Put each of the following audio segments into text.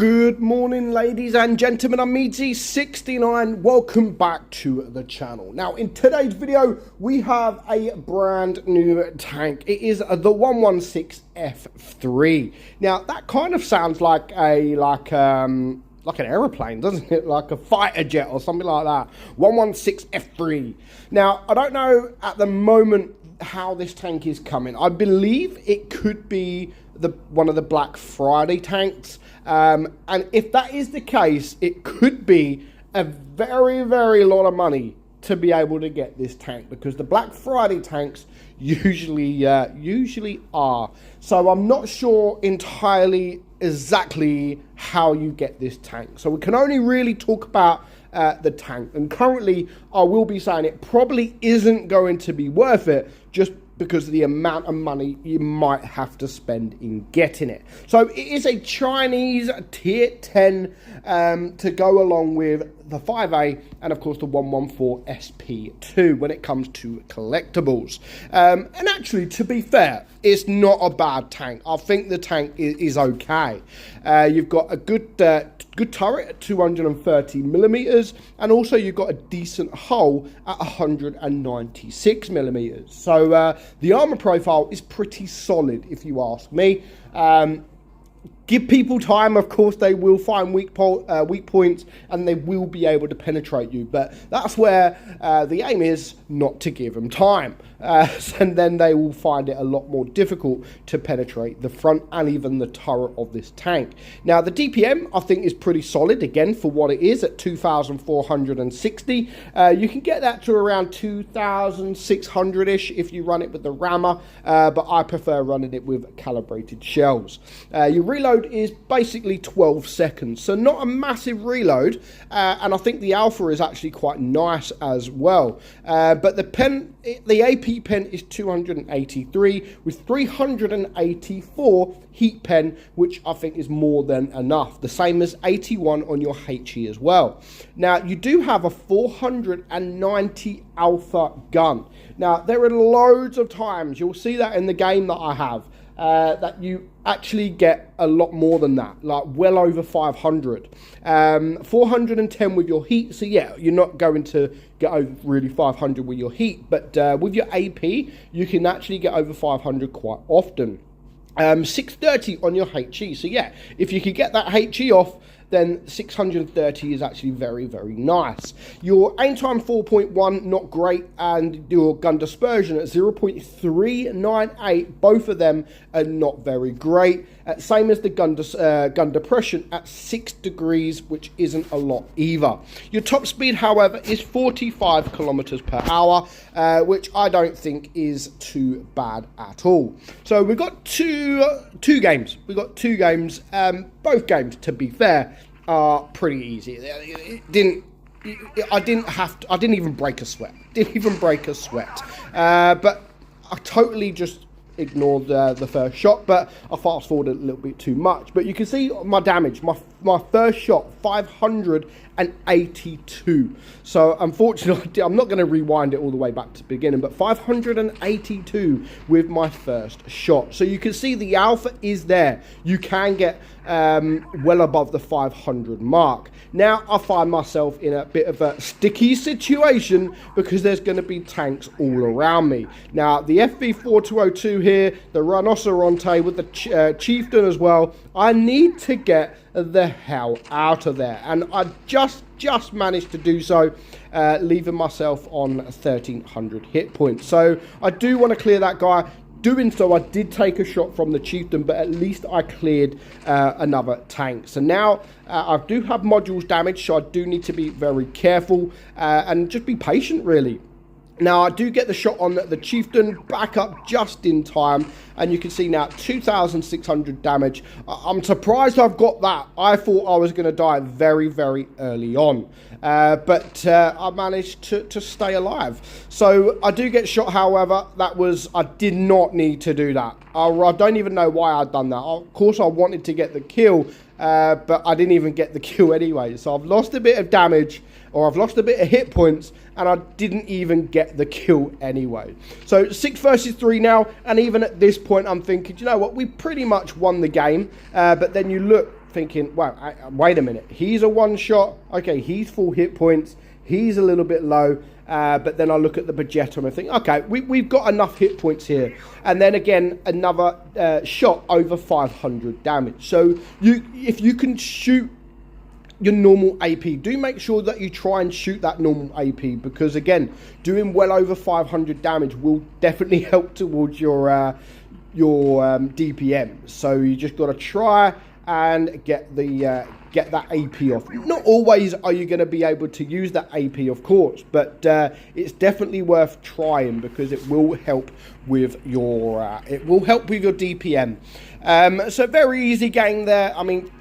Good morning, ladies and gentlemen. I'm meadsyreplays. Welcome back to the channel. Now, in today's video, we have a brand new tank. It is the 116F3. Now, that kind of sounds like an aeroplane, doesn't it? Like a fighter jet or something like that. 116F3. Now, I don't know at the moment how this tank is coming. I believe it could be one of the Black Friday tanks. And if that is the case, it could be a very, very lot of money to be able to get this tank, because the Black Friday tanks usually are. So I'm not sure entirely exactly how you get this tank. So we can only really talk about the tank. And currently, I will be saying it probably isn't going to be worth it, just because of the amount of money you might have to spend in getting it. So it is a Chinese tier 10 to go along with the 5A and of course the 114 SP2 when it comes to collectibles. And actually, to be fair, it's not a bad tank. I think the tank is okay. You've got a good turret at 230 millimeters, and also you've got a decent hull at 196 millimeters. So the armor profile is pretty solid, if you ask me. Give people time, of course they will find weak points and they will be able to penetrate you, but that's where the aim is not to give them time, and then they will find it a lot more difficult to penetrate the front and even the turret of this tank. Now the DPM I think is pretty solid, again, for what it is, at 2,460. You can get that to around 2,600-ish if you run it with the rammer, but I prefer running it with calibrated shells. Your reload is basically 12 seconds, so not a massive reload, and I think the alpha is actually quite nice as well. But the AP pen is 283 with 384 heat pen, which I think is more than enough. The same as 81 on your HE as well. Now you do have a 490 alpha gun. Now there are loads of times you'll see that in the game that I have, that you actually get a lot more than that, like well over 500. 410 with your heat, so yeah, you're not going to get over really 500 with your heat, but with your AP, you can actually get over 500 quite often. 630 on your HE, so yeah, if you could get that HE off, then 630 is actually very, very nice. Your aim time 4.1, not great, and your gun dispersion at 0.398, both of them are not very great. Same as the gun depression at 6 degrees, which isn't a lot either. Your top speed, however, is 45 kilometers per hour, which I don't think is too bad at all. So we've got two games. We've got two games. Both games, to be fair, are pretty easy. I didn't even break a sweat. But I totally just ignored the first shot, but I fast forwarded a little bit too much. But you can see my damage. My first shot, 582. So unfortunately, I'm not going to rewind it all the way back to the beginning, but 582 with my first shot. So you can see the alpha is there. You can get well above the 500 mark. Now I find myself in a bit of a sticky situation because there's going to be tanks all around me. Now the FV4202 here, the Rhinoceronte with the Chieftain as well, I need to get the hell out of there, and I just managed to do so, leaving myself on 1,300 hit points. So I do want to clear that guy. Doing so, I did take a shot from the Chieftain, but at least I cleared another tank. So now I do have modules damage, so I do need to be very careful and just be patient, really. Now, I do get the shot on the Chieftain, back up just in time, and you can see now 2,600 damage. I'm surprised I've got that. I thought I was going to die very, very early on, but I managed to stay alive. So I do get shot, however, I did not need to do that. I don't even know why I'd done that. Of course, I wanted to get the kill, but I didn't even get the kill anyway. So I've lost a bit of damage, or I've lost a bit of hit points, and I didn't even get the kill anyway. So 6 versus 3 now, and even at this point I'm thinking, you know what, we pretty much won the game. But then you look thinking, wow, wait a minute, he's a one-shot, okay, he's full hit points, he's a little bit low, but then I look at the Vegeta and I think, okay, we've got enough hit points here. And then again, another shot over 500 damage. So if you can shoot your normal AP, do make sure that you try and shoot that normal AP, because again, doing well over 500 damage will definitely help towards your DPM. So you just got to try and get that AP off. Not always are you going to be able to use that AP, of course, but it's definitely worth trying, because it will help with your DPM. So very easy game there. I mean,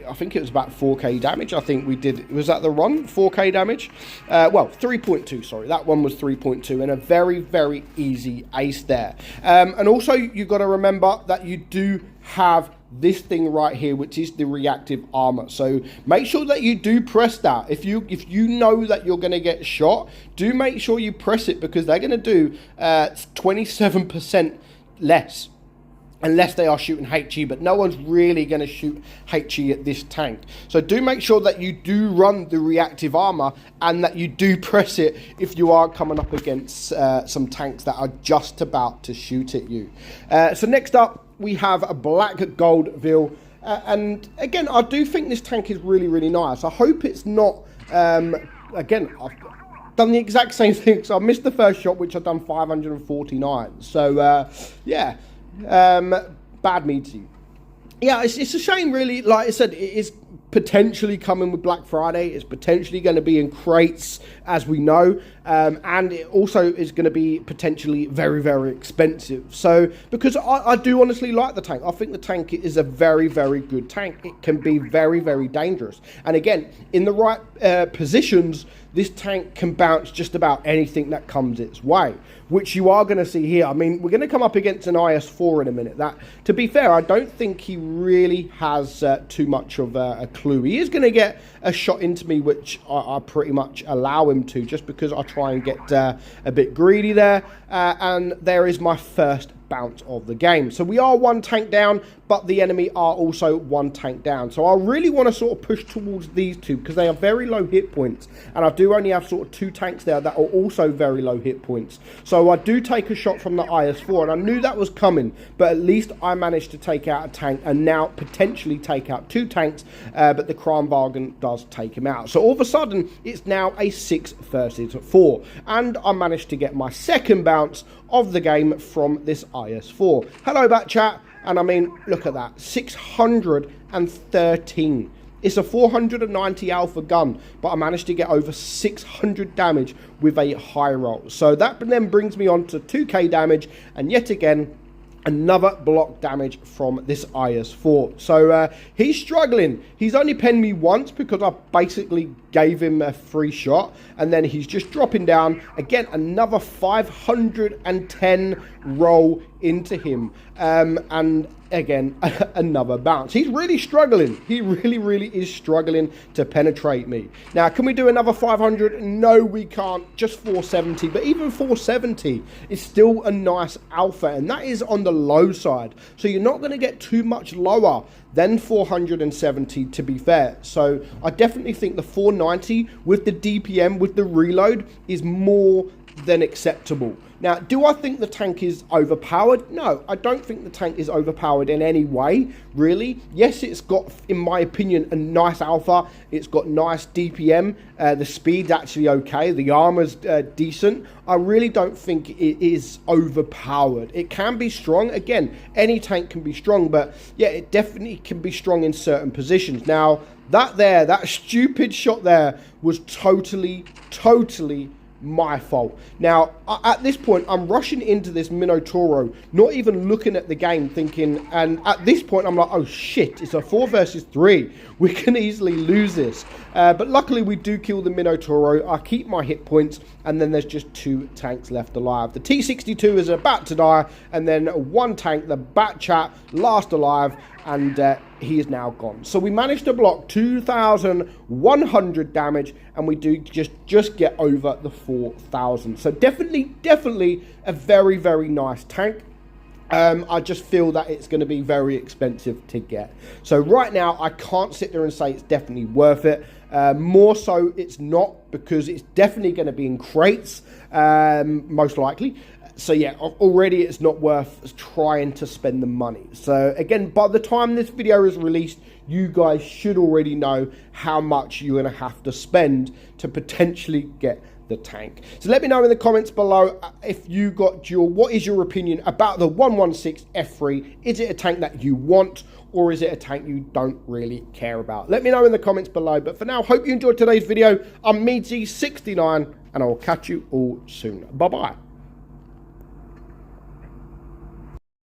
I think it was about 4k damage. I think we did. Was that the run? 4k damage? Well, 3.2. Sorry, that one was 3.2, and a very, very easy ace there. And also, you've got to remember that you do have this thing right here, which is the reactive armor. So make sure that you do press that. If you know that you're going to get shot, do make sure you press it, because they're going to do 27% less. Unless they are shooting HE, but no one's really going to shoot HE at this tank. So do make sure that you do run the reactive armor, and that you do press it if you are coming up against some tanks that are just about to shoot at you. So next up, we have a Black Goldville. And again, I do think this tank is really, really nice. I hope it's not, again, I've done the exact same thing. So I missed the first shot, which I've done 549. So, yeah. Bad meadsy. Yeah, it's a shame, really. Like I said, it is potentially coming with Black Friday. It's potentially going to be in crates, as we know, and it also is going to be potentially very, very expensive. So, because I do honestly like the tank. I think the tank is a very, very good tank. It can be very, very dangerous. And again, in the right positions, this tank can bounce just about anything that comes its way, which you are going to see here. I mean, we're going to come up against an IS-4 in a minute. That, to be fair, I don't think he really has too much of a clue. He is going to get a shot into me, which I pretty much allow him to, just because I try and get a bit greedy there. And there is my first bounce of the game. So we are one tank down, but the enemy are also one tank down. So I really want to sort of push towards these two, because they are very low hit points, and I do only have sort of two tanks there that are also very low hit points. So I do take a shot from the IS-4, and I knew that was coming, but at least I managed to take out a tank, and now potentially take out two tanks, but the Kranwagen does take him out. So all of a sudden, it's now a 6 versus 4, and I managed to get my second bounce of the game from this IS-4. Hello back, chat. And I mean, look at that, 613. It's a 490 alpha gun, but I managed to get over 600 damage with a high roll. So that then brings me on to 2k damage, and yet again, another block damage from this IS-4. So he's struggling. He's only penned me once, because I basically gave him a free shot, and then he's just dropping down. Again, another 510 roll into him, and again, another bounce. He's really struggling. He really, really is struggling to penetrate me. Now, can we do another 500? No, we can't. Just 470. But even 470 is still a nice alpha, and that is on the low side. So you're not going to get too much lower than 470, to be fair. So I definitely think the 490 with the DPM, with the reload, is more than acceptable. Now, do I think the tank is overpowered? No, I don't think the tank is overpowered in any way, really. Yes, it's got, in my opinion, a nice alpha. It's got nice DPM. The speed's actually okay. The armor's decent. I really don't think it is overpowered. It can be strong. Again, any tank can be strong, but yeah, it definitely can be strong in certain positions. Now, that stupid shot there was totally my fault. Now, at this point, I'm rushing into this Minotauro, not even looking at the game, thinking, and at this point, I'm like, oh shit, it's a 4 versus 3. We can easily lose this. But luckily, we do kill the Minotauro. I keep my hit points, and then there's just 2 tanks left alive. The T-62 is about to die, and then one tank, the Bat Chat, last alive, and he is now gone. So we managed to block 2,100 damage, and we do just get over the 4,000. So definitely a very, very nice tank. I just feel that it's going to be very expensive to get. So right now, I can't sit there and say it's definitely worth it. More so, it's not, because it's definitely going to be in crates, most likely. So yeah, already it's not worth trying to spend the money. So again, by the time this video is released, you guys should already know how much you're going to have to spend to potentially get the tank. So let me know in the comments below if you got dual. What is your opinion about the 116 F3? Is it a tank that you want, or is it a tank you don't really care about? Let me know in the comments below. But for now, hope you enjoyed today's video. I'm meadsy69, and I'll catch you all soon. Bye bye.